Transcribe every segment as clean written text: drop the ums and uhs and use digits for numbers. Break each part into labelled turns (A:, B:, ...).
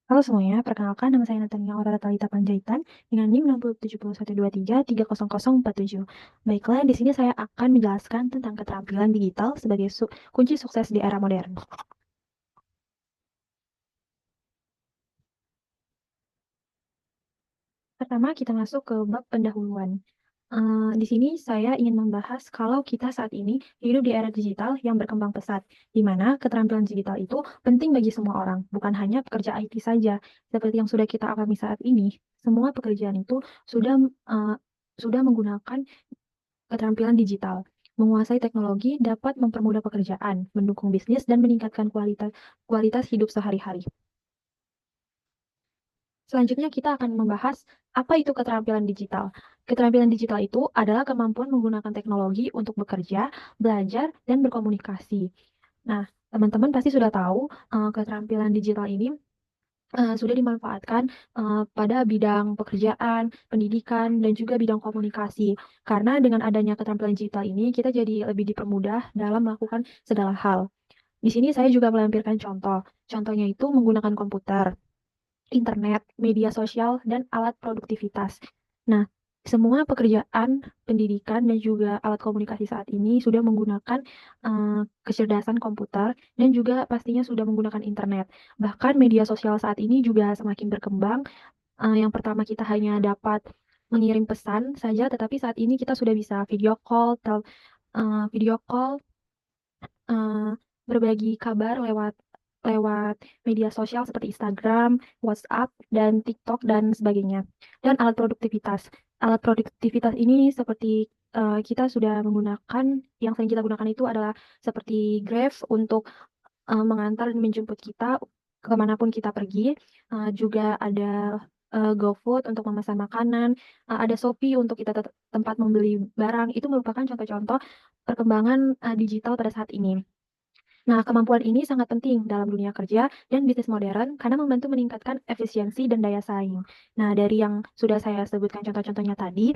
A: Halo semuanya, perkenalkan nama saya Natania Aurora Talita Panjaitan dengan NIM 6701123300047. Baiklah, di sini saya akan menjelaskan tentang keterampilan digital sebagai kunci sukses di era modern. Pertama, kita masuk ke bab pendahuluan. Di sini saya ingin membahas kalau kita saat ini hidup di era digital yang berkembang pesat, di mana keterampilan digital itu penting bagi semua orang, bukan hanya pekerja IT saja. Seperti yang sudah kita alami saat ini, semua pekerjaan itu eee, sudah menggunakan keterampilan digital. Menguasai teknologi dapat mempermudah pekerjaan, mendukung bisnis, dan meningkatkan kualitas hidup sehari-hari. Selanjutnya kita akan membahas apa itu keterampilan digital. Keterampilan digital itu adalah kemampuan menggunakan teknologi untuk bekerja, belajar, dan berkomunikasi. Nah, teman-teman pasti sudah tahu, keterampilan digital ini, sudah dimanfaatkan, pada bidang pekerjaan, pendidikan, dan juga bidang komunikasi. Karena dengan adanya keterampilan digital ini, kita jadi lebih dipermudah dalam melakukan segala hal. Di sini saya juga melampirkan contoh. Contohnya itu menggunakan komputer, internet, media sosial, dan alat produktivitas. Nah, semua pekerjaan, pendidikan, dan juga alat komunikasi saat ini sudah menggunakan kecerdasan komputer dan juga pastinya sudah menggunakan internet. Bahkan media sosial saat ini juga semakin berkembang. Yang pertama kita hanya dapat mengirim pesan saja, tetapi saat ini kita sudah bisa video call, eee, berbagi kabar lewat lewat media sosial seperti Instagram, WhatsApp, dan TikTok, dan sebagainya. Dan alat produktivitas. Alat produktivitas ini seperti, kita sudah menggunakan yang sering kita gunakan itu adalah seperti Grab untuk, mengantar dan menjemput kita ke pun kita pergi, juga ada, GoFood untuk memesan makanan, ada Shopee untuk kita tempat membeli barang. Itu merupakan contoh-contoh perkembangan, digital pada saat ini. Nah, kemampuan ini sangat penting dalam dunia kerja dan bisnis modern karena membantu meningkatkan efisiensi dan daya saing. Nah, dari yang sudah saya sebutkan contoh-contohnya tadi,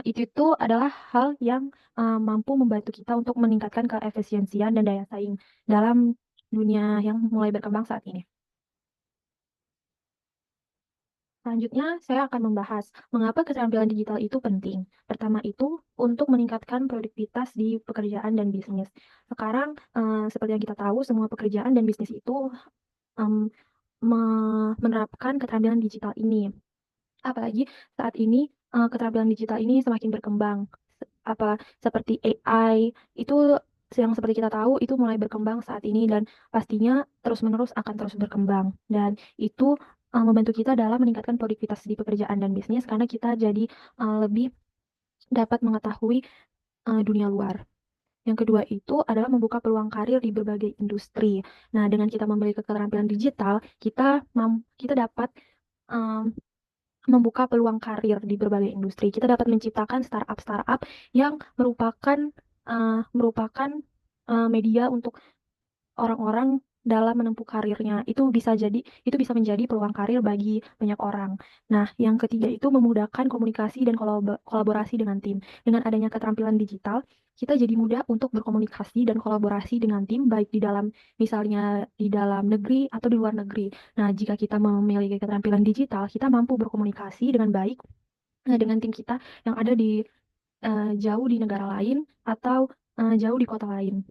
A: itu tuh adalah hal yang, mampu membantu kita untuk meningkatkan keefisiensian dan daya saing dalam dunia yang mulai berkembang saat ini. Selanjutnya, saya akan membahas mengapa keterampilan digital itu penting. Pertama itu untuk meningkatkan produktivitas di pekerjaan dan bisnis. Sekarang, seperti yang kita tahu, semua pekerjaan dan bisnis itu Mmm, menerapkan keterampilan digital ini. Apalagi saat ini, keterampilan digital ini semakin berkembang. Seperti AI, itu yang seperti kita tahu itu mulai berkembang saat ini dan pastinya terus-menerus akan terus berkembang. Dan itu, membantu kita dalam meningkatkan produktivitas di pekerjaan dan bisnis karena kita jadi, lebih dapat mengetahui, dunia luar. Yang kedua itu adalah membuka peluang karir di berbagai industri. Nah, dengan kita memiliki keterampilan digital, kita dapat, mmm, membuka peluang karir di berbagai industri. Kita dapat menciptakan startup-startup yang merupakan, media untuk orang-orang dalam menempuh karirnya. Itu bisa menjadi peluang karir bagi banyak orang. Nah, yang ketiga itu memudahkan komunikasi dan kolaborasi dengan tim. Dengan adanya keterampilan digital, kita jadi mudah untuk berkomunikasi dan kolaborasi dengan tim, baik misalnya di dalam negeri atau di luar negeri. Nah, jika kita memiliki keterampilan digital, kita mampu berkomunikasi dengan baik, dengan tim kita yang ada jauh di negara lain atau, jauh di kota lain.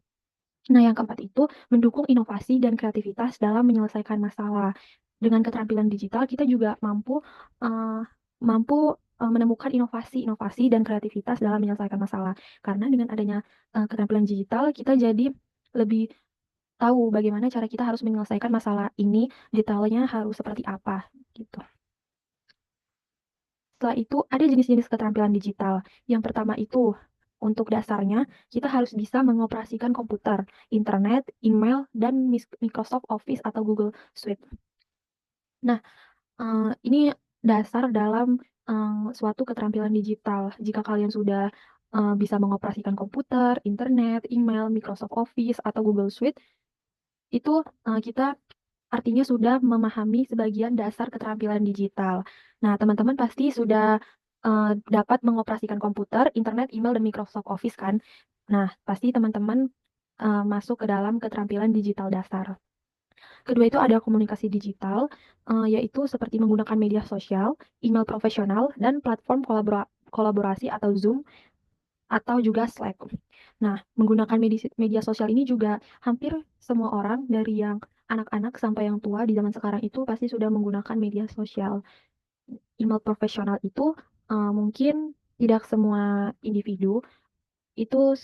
A: Nah, yang keempat itu mendukung inovasi dan kreativitas dalam menyelesaikan masalah. Dengan keterampilan digital kita juga eee, mampu, menemukan inovasi-inovasi dan kreativitas dalam menyelesaikan masalah. Karena dengan adanya, keterampilan digital kita jadi lebih tahu bagaimana cara kita harus menyelesaikan masalah ini, detailnya harus seperti apa, gitu. Setelah itu ada jenis-jenis keterampilan digital. Yang pertama itu, untuk dasarnya kita harus bisa mengoperasikan komputer, internet, email, dan Microsoft Office atau Google Suite. Nah, ini dasar dalam, suatu keterampilan digital. Jika kalian sudah, bisa mengoperasikan komputer, internet, email, Microsoft Office, atau Google Suite, itu, kita artinya sudah memahami sebagian dasar keterampilan digital. Nah, teman-teman pasti sudah, dapat mengoperasikan komputer, internet, email, dan Microsoft Office kan? Nah, pasti teman-teman, masuk ke dalam keterampilan digital dasar. Kedua itu ada komunikasi digital, yaitu seperti menggunakan media sosial, email profesional, dan platform kolaborasi atau Zoom atau juga Slack. Nah, menggunakan media sosial ini juga hampir semua orang dari yang anak-anak sampai yang tua di zaman sekarang itu pasti sudah menggunakan media sosial. Email profesional itu mungkin tidak semua individu itu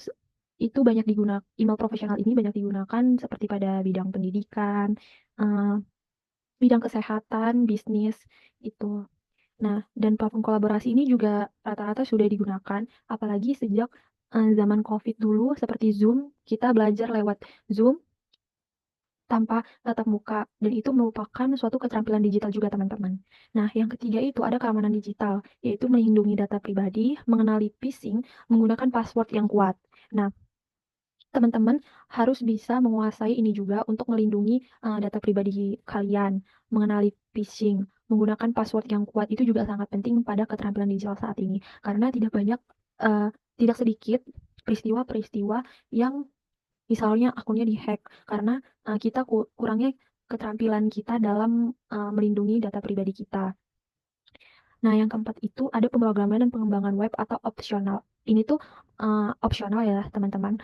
A: itu banyak digunakan. Email profesional ini banyak digunakan seperti pada bidang pendidikan, eh, bidang kesehatan, bisnis itu. Nah, dan platform kolaborasi ini juga rata-rata sudah digunakan, apalagi sejak zaman COVID dulu seperti Zoom, kita belajar lewat Zoom tanpa tatap muka, dan itu merupakan suatu keterampilan digital juga, teman-teman. Nah, yang ketiga itu ada keamanan digital, yaitu melindungi data pribadi, mengenali phishing, menggunakan password yang kuat. Nah, teman-teman harus bisa menguasai ini juga untuk melindungi data pribadi kalian, mengenali phishing, menggunakan password yang kuat itu juga sangat penting pada keterampilan digital saat ini, karena tidak sedikit peristiwa-peristiwa yang misalnya akunnya dihack karena kita kurangnya keterampilan kita dalam melindungi data pribadi kita. Nah, yang keempat itu ada pemrograman dan pengembangan web atau opsional. Ini tuh opsional ya, teman-teman.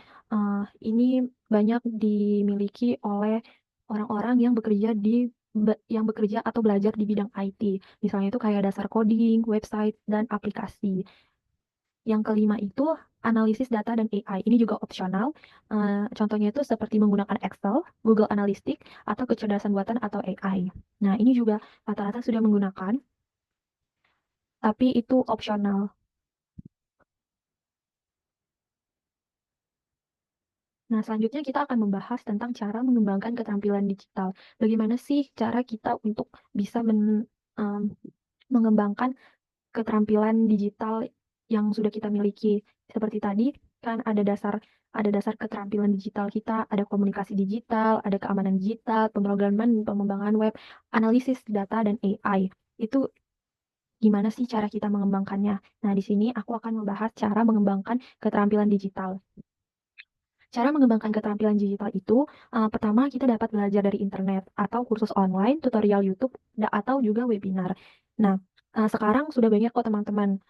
A: Ini banyak dimiliki oleh orang-orang yang bekerja atau belajar di bidang IT. Misalnya itu kayak dasar coding, website, dan aplikasi. Yang kelima itu analisis data dan AI. Ini juga opsional. Contohnya itu seperti menggunakan Excel, Google Analytics, atau kecerdasan buatan atau AI. Nah, ini juga rata-rata sudah menggunakan, tapi itu opsional. Nah, selanjutnya kita akan membahas tentang cara mengembangkan keterampilan digital. Bagaimana sih cara kita untuk bisa mengembangkan keterampilan digital yang sudah kita miliki? Seperti tadi kan ada dasar keterampilan digital kita, ada komunikasi digital, ada keamanan digital, pemrograman, pengembangan web, analisis data, dan AI. Itu gimana sih cara kita mengembangkannya? Nah, di sini aku akan membahas cara mengembangkan keterampilan digital. Cara mengembangkan keterampilan digital itu, pertama kita dapat belajar dari internet atau kursus online, tutorial YouTube, atau juga webinar. Nah, sekarang sudah banyak kok teman-teman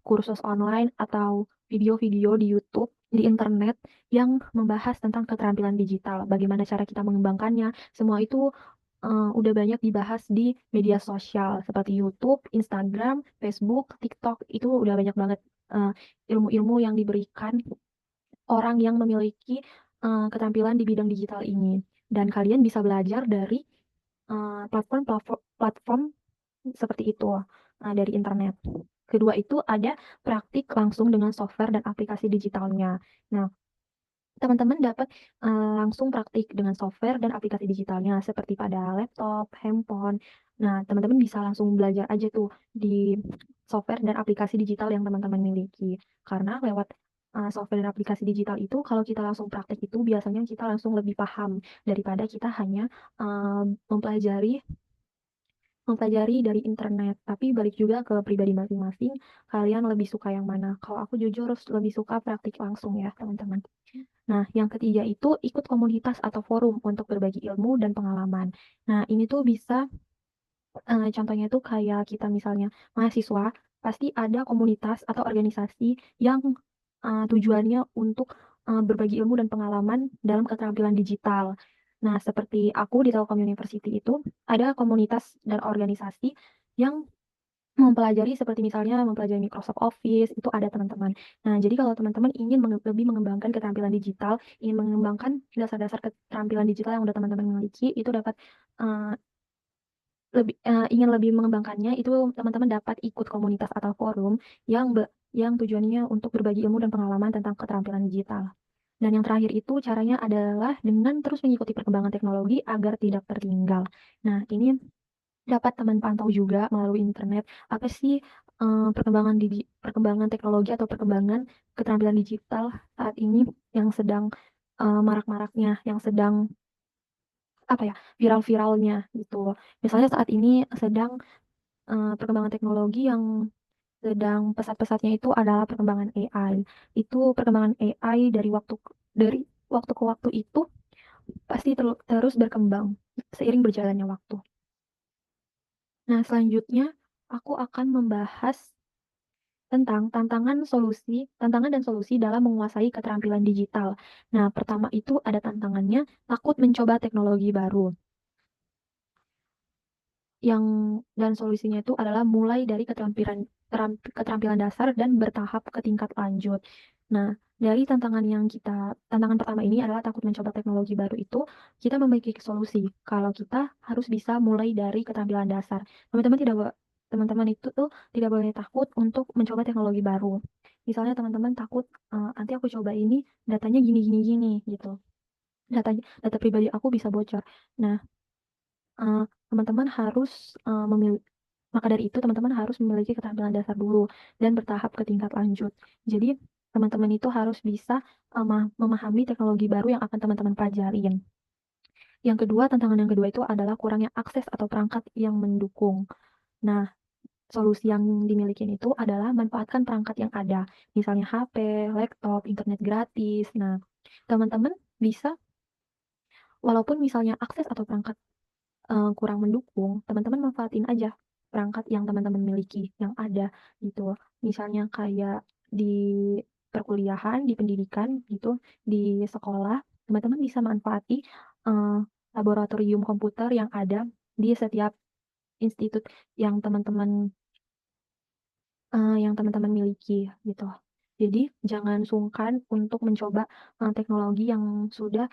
A: kursus online atau video-video di YouTube, di internet yang membahas tentang keterampilan digital. Bagaimana cara kita mengembangkannya, semua itu udah banyak dibahas di media sosial seperti YouTube, Instagram, Facebook, TikTok. Itu udah banyak banget uh, ilmu-ilmu yang diberikan orang yang memiliki keterampilan di bidang digital ini. Dan kalian bisa belajar dari platform seperti itu dari internet. Kedua itu ada praktik langsung dengan software dan aplikasi digitalnya. Nah, teman-teman dapat langsung praktik dengan software dan aplikasi digitalnya seperti pada laptop, handphone. Nah, teman-teman bisa langsung belajar aja tuh di software dan aplikasi digital yang teman-teman miliki. Karena lewat software dan aplikasi digital itu, kalau kita langsung praktik itu biasanya kita langsung lebih paham daripada kita hanya mempelajari mempelajari dari internet. Tapi balik juga ke pribadi masing-masing, kalian lebih suka yang mana? Kalau aku jujur lebih suka praktik langsung ya, teman-teman. Nah, yang ketiga itu ikut komunitas atau forum untuk berbagi ilmu dan pengalaman. Nah, ini tuh bisa, contohnya tuh kayak kita misalnya mahasiswa, pasti ada komunitas atau organisasi yang tujuannya untuk berbagi ilmu dan pengalaman dalam keterampilan digital. Nah, seperti aku di Telkom University itu ada komunitas dan organisasi yang mempelajari seperti misalnya mempelajari Microsoft Office, itu ada teman-teman. Nah, jadi kalau teman-teman ingin lebih mengembangkan keterampilan digital, ingin mengembangkan dasar-dasar keterampilan digital yang udah teman-teman miliki, itu dapat uh, ingin lebih mengembangkannya, itu teman-teman dapat ikut komunitas atau forum yang tujuannya untuk berbagi ilmu dan pengalaman tentang keterampilan digital. Dan yang terakhir itu caranya adalah dengan terus mengikuti perkembangan teknologi agar tidak tertinggal. Nah, ini dapat teman pantau juga melalui internet apa sih perkembangan teknologi atau perkembangan keterampilan digital saat ini yang sedang marak-maraknya, yang sedang apa ya, viral-viralnya gitu. Misalnya saat ini sedang perkembangan teknologi yang sedang pesat-pesatnya itu adalah perkembangan AI. Itu perkembangan AI dari waktu ke waktu itu pasti terus berkembang seiring berjalannya waktu. Nah, selanjutnya aku akan membahas tentang tantangan dan solusi dalam menguasai keterampilan digital. Nah, pertama itu ada tantangannya takut mencoba teknologi baru. Yang dan solusinya itu adalah mulai dari keterampilan dasar dan bertahap ke tingkat lanjut. Nah, dari tantangan pertama ini adalah takut mencoba teknologi baru itu, kita memiliki solusi. Kalau kita harus bisa mulai dari keterampilan dasar. Teman-teman tidak bo- Teman-teman itu tuh tidak boleh takut untuk mencoba teknologi baru. Misalnya teman-teman takut, nanti aku coba ini datanya gini gini gini gitu. Data pribadi aku bisa bocor. Nah, teman-teman harus maka dari itu teman-teman harus memiliki keterampilan dasar dulu dan bertahap ke tingkat lanjut. Jadi teman-teman itu harus bisa memahami teknologi baru yang akan teman-teman pelajarin. Tantangan yang kedua itu adalah kurangnya akses atau perangkat yang mendukung. Nah, solusi yang dimiliki itu adalah manfaatkan perangkat yang ada, misalnya HP, laptop, internet gratis. Nah, teman-teman bisa, walaupun misalnya akses atau perangkat kurang mendukung, teman-teman manfaatin aja perangkat yang teman-teman miliki, yang ada gitu. Misalnya kayak di perkuliahan, di pendidikan gitu, di sekolah, teman-teman bisa manfaati uh, laboratorium komputer yang ada di setiap institut yang teman-teman miliki gitu. Jadi jangan sungkan untuk mencoba teknologi yang sudah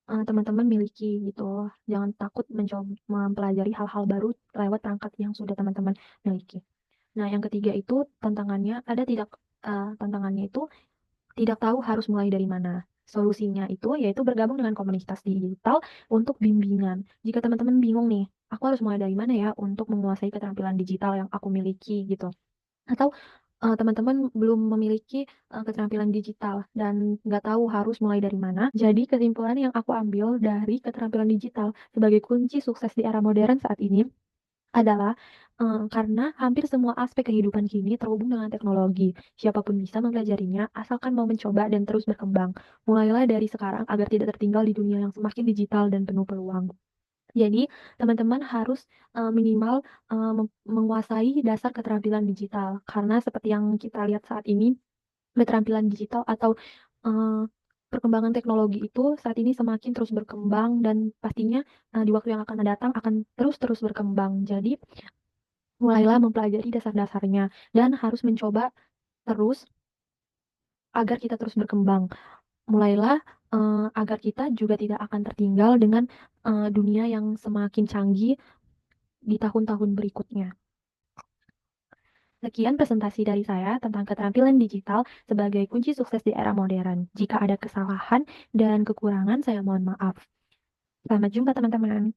A: teman-teman miliki gitu. Jangan takut mencoba mempelajari hal-hal baru lewat perangkat yang sudah teman-teman miliki. Nah, yang ketiga itu tantangannya itu tidak tahu harus mulai dari mana. Solusinya itu yaitu bergabung dengan komunitas digital untuk bimbingan. Jika teman-teman bingung nih, aku harus mulai dari mana ya untuk menguasai keterampilan digital yang aku miliki gitu. Atau teman-teman belum memiliki keterampilan digital dan nggak tahu harus mulai dari mana. Jadi kesimpulan yang aku ambil dari keterampilan digital sebagai kunci sukses di era modern saat ini adalah karena hampir semua aspek kehidupan kini terhubung dengan teknologi. Siapapun bisa mempelajarinya asalkan mau mencoba dan terus berkembang. Mulailah dari sekarang agar tidak tertinggal di dunia yang semakin digital dan penuh peluang. Jadi, teman-teman harus minimal menguasai dasar keterampilan digital, karena seperti yang kita lihat saat ini, keterampilan digital atau uh, perkembangan teknologi itu saat ini semakin terus berkembang dan pastinya di waktu yang akan datang akan terus-terus berkembang. Jadi, mulailah mempelajari dasar-dasarnya dan harus mencoba terus agar kita terus berkembang. Mulailah agar kita juga tidak akan tertinggal dengan dunia yang semakin canggih di tahun-tahun berikutnya. Sekian presentasi dari saya tentang keterampilan digital sebagai kunci sukses di era modern. Jika ada kesalahan dan kekurangan, saya mohon maaf. Selamat jumpa, teman-teman.